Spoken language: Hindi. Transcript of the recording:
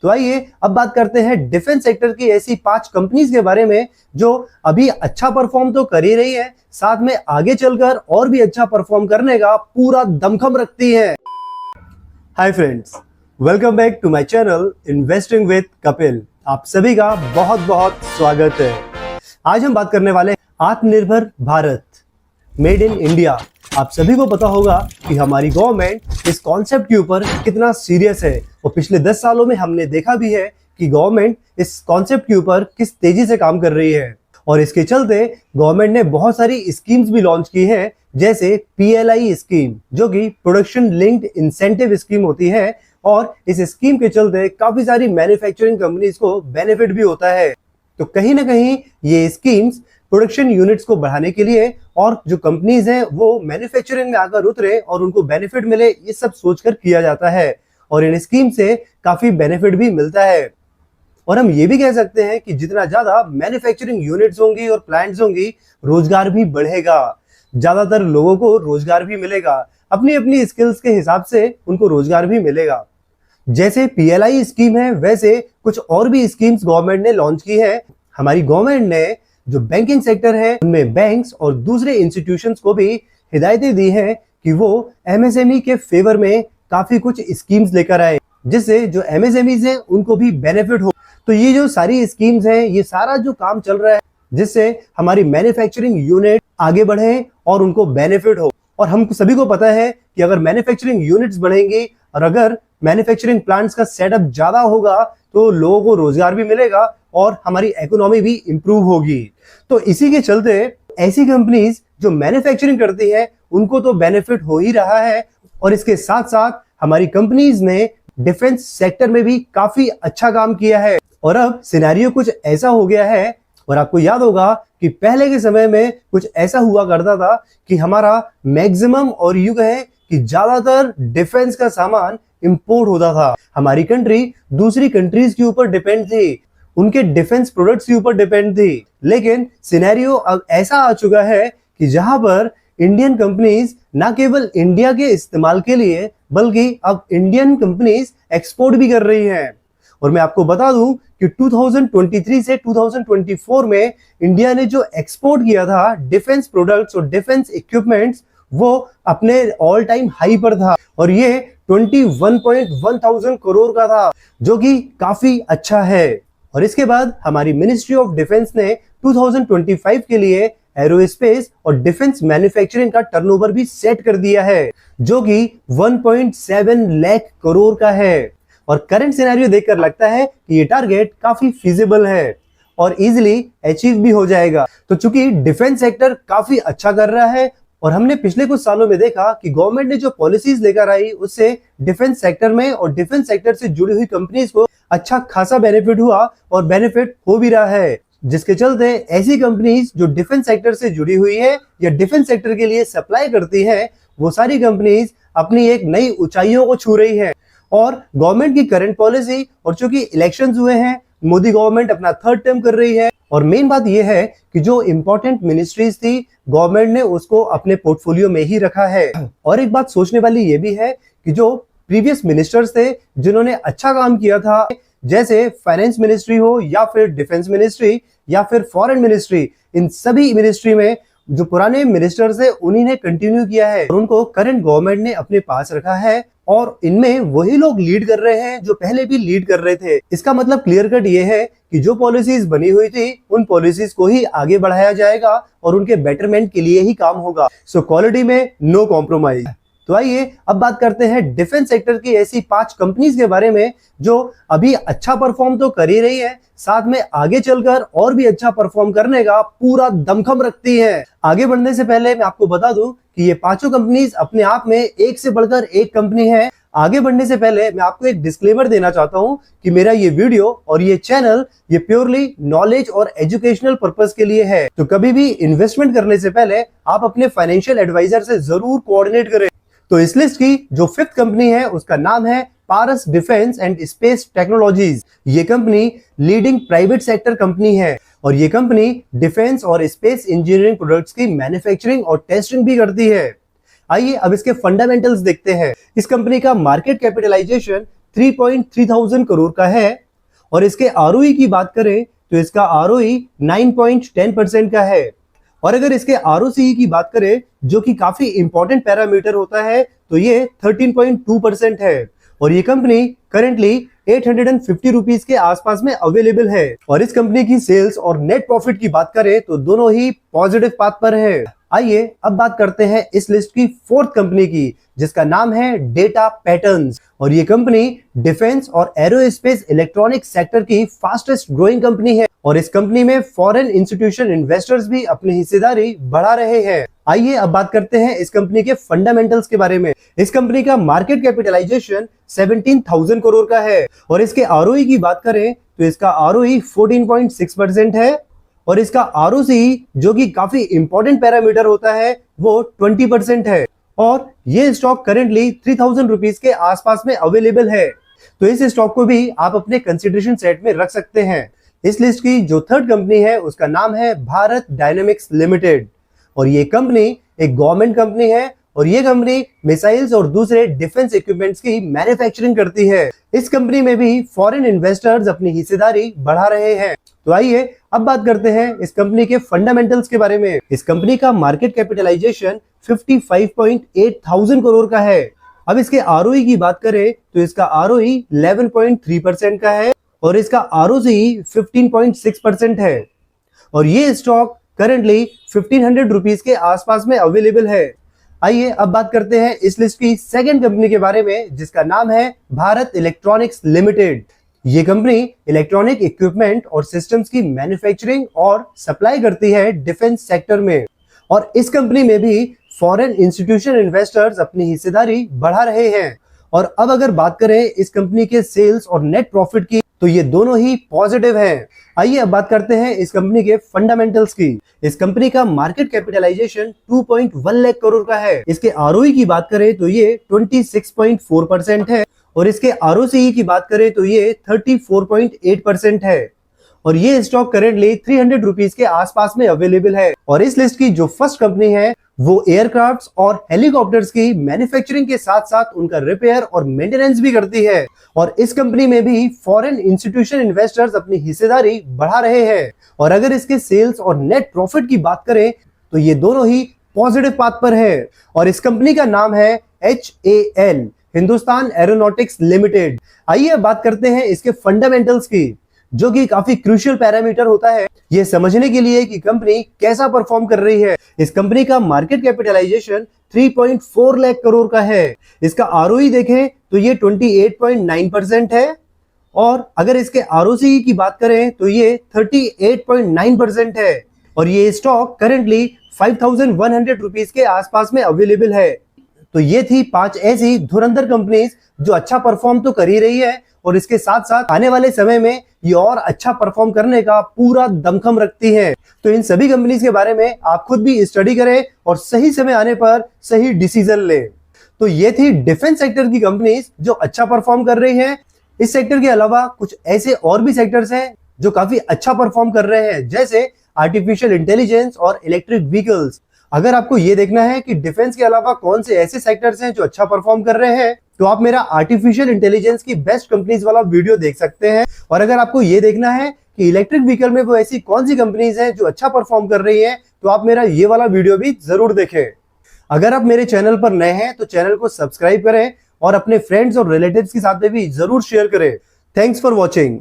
तो आइए अब बात करते हैं डिफेंस सेक्टर की ऐसी 5 कंपनीज के बारे में जो अभी अच्छा परफॉर्म तो कर ही रही है, साथ में आगे चलकर और भी अच्छा परफॉर्म करने का पूरा दमखम रखती है। Hi friends, welcome back to my channel investing with Kapil. आप सभी का बहुत बहुत स्वागत है। आज हम बात करने वाले आत्मनिर्भर भारत, मेड इन इंडिया। आप सभी को पता होगा कि हमारी गवर्नमेंट इस कॉन्सेप्ट के ऊपर कितना सीरियस है और पिछले 10 सालों में हमने देखा भी है कि गवर्नमेंट इस कॉन्सेप्ट के ऊपर किस तेजी से काम कर रही है। और इसके चलते गवर्नमेंट ने बहुत सारी स्कीम्स भी लॉन्च की है, जैसे PLI स्कीम, जो कि प्रोडक्शन लिंक्ड इंसेंटिव स्कीम होती है। और इस स्कीम के चलते काफी सारी मैन्युफैक्चरिंग कंपनीज को बेनिफिट भी होता है। तो कहीं ना कहीं ये स्कीम्स प्रोडक्शन यूनिट्स को बढ़ाने के लिए और जो कंपनीज हैं वो मैन्युफैक्चरिंग में आकर उतरे और उनको बेनिफिट मिले, ये सब सोचकर किया जाता है। और इन स्कीम से काफी बेनिफिट भी मिलता है। और हम ये भी कह सकते हैं कि जितना ज्यादा मैन्युफैक्चरिंग यूनिट्स होंगी और प्लांट्स होंगी, रोजगार भी बढ़ेगा, ज्यादातर लोगों को रोजगार भी मिलेगा, अपनी अपनी स्किल्स के हिसाब से उनको रोजगार भी मिलेगा। जैसे PLI स्कीम है, वैसे कुछ और भी स्कीम्स गवर्नमेंट ने लॉन्च की है। हमारी गवर्नमेंट ने जो बैंकिंग सेक्टर है उनमें बैंक्स और दूसरे इंस्टीट्यूशंस को भी हिदायतें दी हैं कि वो MSME के फेवर में काफी कुछ स्कीम्स लेकर आए, जिससे जो MSMEs हैं उनको भी बेनिफिट हो। तो ये जो सारी स्कीम्स हैं, ये सारा जो काम चल रहा है जिससे हमारी मैन्युफैक्चरिंग यूनिट आगे बढ़े और उनको बेनिफिट हो। और हम सभी को पता है कि अगर मैन्युफैक्चरिंग यूनिट्स बढ़ेंगी और अगर मैन्युफैक्चरिंग प्लांट्स का सेटअप ज्यादा होगा तो लोगों को रोजगार भी मिलेगा और हमारी इकोनॉमी भी इंप्रूव होगी। तो इसी के चलते ऐसी कंपनीज जो मैन्युफैक्चरिंग करती है उनको तो बेनिफिट हो ही रहा है। और इसके साथ साथ हमारी कंपनीज ने डिफेंस सेक्टर में भी काफी अच्छा काम किया है। और अब सिनेरियो कुछ ऐसा हो गया है, और आपको याद होगा कि पहले के समय में कुछ ऐसा हुआ करता था कि हमारा मैक्सिमम और यूं कहें कि ज्यादातर डिफेंस का सामान इंपोर्ट होता था। हमारी कंट्री दूसरी कंट्रीज के ऊपर डिपेंड थी, उनके डिफेंस प्रोडक्ट्स के ऊपर डिपेंड थी। लेकिन सिनेरियो अब ऐसा आ चुका है कि जहां पर इंडियन कंपनीज ना केवल इंडिया के इस्तेमाल के लिए बल्कि अब इंडियन कंपनीज एक्सपोर्ट भी कर रही हैं। और मैं आपको बता दूं कि 2023 से 2024 में इंडिया ने जो एक्सपोर्ट किया था डिफेंस प्रोडक्ट्स और डिफेंस इक्विपमेंट्स, वो अपने ऑल टाइम हाई पर था और ये 21,100 करोड़ का था, जो कि काफी अच्छा है। और इसके बाद हमारी मिनिस्ट्री ऑफ डिफेंस ने 2025 के लिए एरोस्पेस और डिफेंस मैन्युफैक्चरिंग का टर्नओवर भी सेट कर दिया है, जो कि 1.7 लाख करोड़ का है। और करंट सिनेरियो देखकर लगता है कि ये टारगेट काफी फिजिबल है और इजीली अचीव भी हो जाएगा। तो चूंकि डिफेंस सेक्टर काफी अच्छा कर रहा है और हमने पिछले कुछ सालों में देखा कि गवर्नमेंट ने जो पॉलिसीज लेकर आई उससे डिफेंस सेक्टर में और डिफेंस सेक्टर से जुड़ी हुई कंपनीज को अच्छा खासा बेनिफिट हुआ और बेनिफिट हो भी रहा है, जिसके चलते ऐसी कंपनीज जो डिफेंस सेक्टर से जुड़ी हुई है या डिफेंस सेक्टर के लिए सप्लाई करती है, वो सारी कंपनीज अपनी एक नई ऊंचाइयों को छू रही है। और गवर्नमेंट की करंट पॉलिसी, और चूंकि इलेक्शंस हुए हैं, मोदी गवर्नमेंट अपना 3rd टर्म कर रही है, और मेन बात यह है कि जो इंपॉर्टेंट मिनिस्ट्रीज थी गवर्नमेंट ने उसको अपने पोर्टफोलियो में ही रखा है। और एक बात सोचने वाली ये भी है कि जो प्रीवियस मिनिस्टर्स थे जिन्होंने अच्छा काम किया था, जैसे फाइनेंस मिनिस्ट्री हो या फिर डिफेंस मिनिस्ट्री या फिर फॉरेन मिनिस्ट्री, इन सभी मिनिस्ट्री में जो पुराने मिनिस्टर्स है उन्हीं ने कंटिन्यू किया है और उनको करंट गवर्नमेंट ने अपने पास रखा है। और इनमें वही लोग लीड कर रहे हैं जो पहले भी लीड कर रहे थे। इसका मतलब क्लियर कट ये है कि जो पॉलिसीज बनी हुई थी उन पॉलिसीज को ही आगे बढ़ाया जाएगा और उनके बेटरमेंट के लिए ही काम होगा। सो क्वालिटी में नो कॉम्प्रोमाइज। तो आइए अब बात करते हैं डिफेंस सेक्टर की ऐसी 5 कंपनीज के बारे में जो अभी अच्छा परफॉर्म तो कर ही रही है, साथ में आगे चलकर और भी अच्छा परफॉर्म करने का पूरा दमखम रखती है। आगे बढ़ने से पहले मैं आपको बता दूं कि ये 5 कंपनीज अपने आप में एक से बढ़कर एक कंपनी है। आगे बढ़ने से पहले मैं आपको एक डिस्क्लेमर देना चाहता हूं कि मेरा ये वीडियो और ये चैनल ये प्योरली नॉलेज और एजुकेशनल पर्पस के लिए है। तो कभी भी इन्वेस्टमेंट करने से पहले आप अपने फाइनेंशियल एडवाइजर से जरूर कोऑर्डिनेट करें। तो इस लिस्ट की जो 5th कंपनी है उसका नाम है पारस डिफेंस एंड स्पेस टेक्नोलॉजीज। ये company leading private sector company है और ये कंपनी डिफेंस और स्पेस इंजीनियरिंग प्रोडक्ट्स की मैन्युफैक्चरिंग और टेस्टिंग भी करती है। आइए अब इसके फंडामेंटल्स देखते हैं। इस कंपनी का मार्केट कैपिटलाइजेशन 3,300 करोड़ का है और इसके आरओई की बात करें तो इसका आरओई 9.10% का है। और अगर इसके आरओसीई की बात करें जो कि काफी इंपॉर्टेंट पैरामीटर होता है तो ये 13.2% है और ये कंपनी करेंटली 850 रुपीज के आसपास में अवेलेबल है। और इस कंपनी की सेल्स और नेट प्रॉफिट की बात करें तो दोनों ही पॉजिटिव पाथ पर है। आइए अब बात करते हैं इस लिस्ट की फोर्थ कंपनी की जिसका नाम है डेटा पैटर्न्स और ये कंपनी डिफेंस और एरोस्पेस इलेक्ट्रॉनिक सेक्टर की फास्टेस्ट ग्रोइंग कंपनी है और इस कंपनी में फॉरेन इंस्टीट्यूशन इन्वेस्टर्स भी अपनी हिस्सेदारी बढ़ा रहे हैं। आइए अब बात करते हैं इस कंपनी के फंडामेंटल्स के बारे में। इस कंपनी का मार्केट कैपिटलाइजेशन 17,000 करोड़ का है और इसके आरओई की बात करें तो इसका आरओई 14.6% है और इसका आरओसीई जो कि काफी इंपॉर्टेंट पैरामीटर होता है वो 20% है और ये स्टॉक करेंटली 3,000 रुपीज के आसपास में अवेलेबल है। तो इस स्टॉक को भी आप अपने कंसिडरेशन सेट में रख सकते हैं। इस लिस्ट की जो थर्ड कंपनी है उसका नाम है भारत डायनेमिक्स लिमिटेड और ये कंपनी एक गवर्नमेंट कंपनी है और ये कंपनी मिसाइल्स और दूसरे डिफेंस इक्विपमेंट्स की मैन्युफैक्चरिंग करती है। इस कंपनी में भी फॉरेन इन्वेस्टर्स अपनी हिस्सेदारी बढ़ा रहे हैं। तो आइए अब बात करते हैं इस कंपनी के फंडामेंटल्स के बारे में। इस कंपनी का मार्केट कैपिटलाइजेशन 55,800 करोड़ का है। अब इसके आरओई की बात करें तो इसका आरओई 11.3% का है और इसका आरओसीई 15.6% है और ये स्टॉक करेंटली 1,500 रुपीज के आसपास में अवेलेबल है। आइए अब बात करते हैं इस लिस्ट की सेकंड कंपनी के बारे में जिसका नाम है भारत इलेक्ट्रॉनिक्स लिमिटेड। ये कंपनी इलेक्ट्रॉनिक इक्विपमेंट और सिस्टम्स की मैन्युफैक्चरिंग और सप्लाई करती है डिफेंस सेक्टर में और इस कंपनी में भी फॉरेन इंस्टीट्यूशन इन्वेस्टर्स अपनी हिस्सेदारी बढ़ा रहे हैं। और अब अगर बात करें इस कंपनी के सेल्स और नेट प्रॉफिट की तो ये दोनों ही पॉजिटिव हैं। आइए अब बात करते हैं इस कंपनी के फंडामेंटल्स की। इस कंपनी का मार्केट कैपिटलाइजेशन 2.1 लाख करोड़ का है। इसके आरओई की बात करें तो ये 26.4% है और इसके आरओसीई की बात करें तो ये 34.8% है और ये स्टॉक करेंटली 300 रुपीज के आसपास में अवेलेबल है। और इस लिस्ट की जो फर्स्ट कंपनी है वो एयरक्राफ्ट्स और हेलीकॉप्टर्स की मैन्युफैक्चरिंग के साथ साथ उनका रिपेयर और मेंटेनेंस भी करती है और इस कंपनी में भी फॉरेन इंस्टीट्यूशन इन्वेस्टर्स अपनी हिस्सेदारी बढ़ा रहे हैं। और अगर इसके सेल्स और नेट प्रॉफिट की बात करें तो ये दोनों ही पॉजिटिव पाथ पर है और इस कंपनी का नाम है HAL हिंदुस्तान एरोनॉटिक्स लिमिटेड। आइए बात करते हैं इसके फंडामेंटल्स की जो कि काफी क्रूशियल पैरामीटर होता है ये समझने के लिए कि कंपनी कैसा परफॉर्म कर रही है। इस कंपनी का मार्केट कैपिटलाइजेशन 3.4 लाख करोड़ का है। इसका आरओई देखें तो ये 28.9% है और अगर इसके आरओसीई की बात करें तो ये 38.9% है और ये स्टॉक करेंटली 5,100 रुपीज के आसपास में अवेलेबल है। तो ये थी 5 ऐसी धुरंधर कंपनीज जो अच्छा परफॉर्म तो कर ही रही है और इसके साथ साथ आने वाले समय में ये और अच्छा परफॉर्म करने का पूरा दमखम रखती हैं। तो इन सभी कंपनीज के बारे में आप खुद भी स्टडी करें और सही समय आने पर सही डिसीजन लें। तो ये थी डिफेंस सेक्टर की कंपनीज जो अच्छा परफॉर्म कर रही हैं। इस सेक्टर के अलावा कुछ ऐसे और भी सेक्टर्स हैं जो काफी अच्छा परफॉर्म कर रहे हैं जैसे आर्टिफिशियल इंटेलिजेंस और इलेक्ट्रिक व्हीकल्स। अगर आपको ये देखना है कि डिफेंस के अलावा कौन से ऐसे सेक्टर्स हैं जो अच्छा परफॉर्म कर रहे हैं तो आप मेरा आर्टिफिशियल इंटेलिजेंस की बेस्ट कंपनीज वाला वीडियो देख सकते हैं। और अगर आपको ये देखना है कि इलेक्ट्रिक व्हीकल में वो ऐसी कौन सी कंपनीज हैं जो अच्छा परफॉर्म कर रही हैं तो आप मेरा ये वाला वीडियो भी जरूर देखें। अगर आप मेरे चैनल पर नए हैं तो चैनल को सब्सक्राइब करें और अपने फ्रेंड्स और रिलेटिव्स के साथ भी जरूर शेयर करें। Thanks for watching.